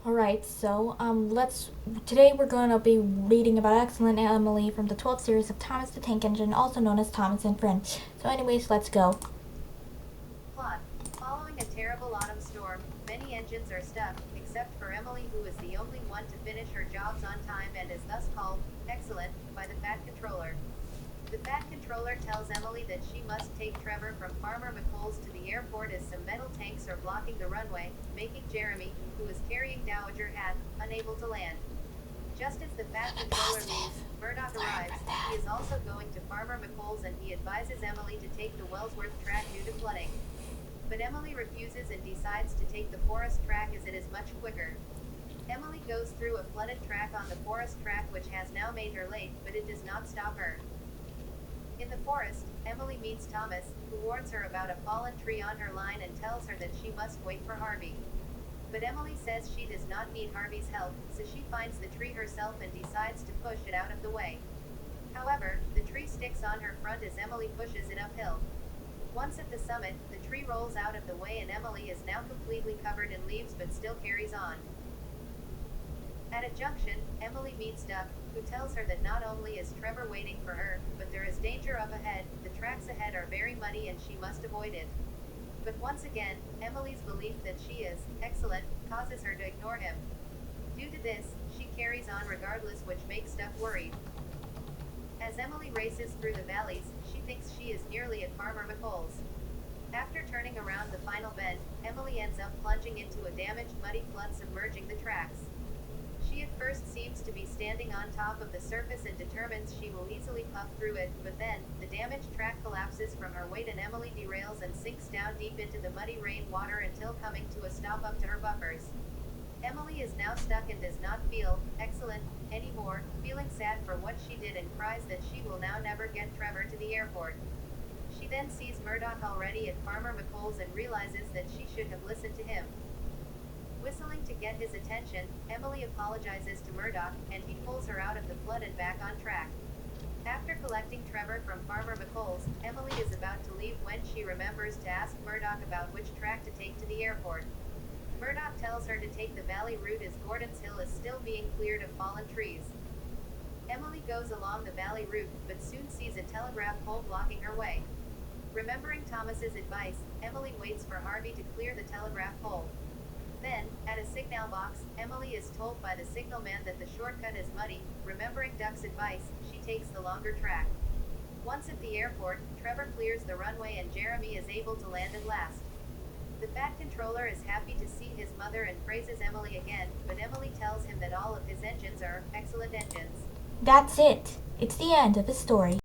Alright, so today we're gonna be reading about Excellent Emily from the 12th series of Thomas the Tank Engine, also known as Thomas and Friends. So anyways, let's go. Plot. Following a terrible autumn storm, many engines are stuck, except for Emily, who is the only one to finish her jobs on time and is thus called excellent by the Fat Controller. The Fat Controller tells Emily that she must take Trevor from Farmer McColl's to the airport as some metal tanks are blocking the runway, making Jeremy, who is carrying Dowager Hat, unable to land. Just as the Fat Controller leaves, Murdoch arrives. He is also going to Farmer McColl's and he advises Emily to take the Wellsworth track due to flooding. But Emily refuses and decides to take the forest track as it is much quicker. Emily goes through a flooded track on the forest track, which has now made her late, but it does not stop her. In the forest, Emily meets Thomas, who warns her about a fallen tree on her line and tells her that she must wait for Harvey. But Emily says she does not need Harvey's help, so she finds the tree herself and decides to push it out of the way. However, the tree sticks on her front as Emily pushes it uphill. Once at the summit, the tree rolls out of the way and Emily is now completely covered in leaves but still carries on. At a junction, Emily meets Duck, who tells her that not only is Trevor waiting for her, but there is danger up ahead. The tracks ahead are very muddy and she must avoid it. But once again, Emily's belief that she is excellent causes her to ignore him. Due to this, she carries on regardless, which makes Duck worried. As Emily races through the valleys, she thinks she is nearly at Farmer McColl's. After turning around the final bend, Emily ends up plunging into a damaged muddy flood, submerging the tracks. She at first seems to be standing on top of the surface and determines she will easily puff through it, but then, the damaged track collapses from her weight and Emily derails and sinks down deep into the muddy rain water until coming to a stop up to her buffers. Emily is now stuck and does not feel excellent anymore, feeling sad for what she did and cries that she will now never get Trevor to the airport. She then sees Murdoch already at Farmer McColl's and realizes that she should have listened to him. Whistling to get his attention, Emily apologizes to Murdoch, and he pulls her out of the flood and back on track. After collecting Trevor from Farmer McColl's, Emily is about to leave when she remembers to ask Murdoch about which track to take to the airport. Murdoch tells her to take the valley route as Gordon's Hill is still being cleared of fallen trees. Emily goes along the valley route, but soon sees a telegraph pole blocking her way. Remembering Thomas's advice, Emily waits for Harvey to clear the telegraph pole. Then, at a signal box, Emily is told by the signalman that the shortcut is muddy. Remembering Duck's advice, she takes the longer track. Once at the airport, Trevor clears the runway and Jeremy is able to land at last. The Fat Controller is happy to see his mother and praises Emily again, but Emily tells him that all of his engines are excellent engines. That's it. It's the end of the story.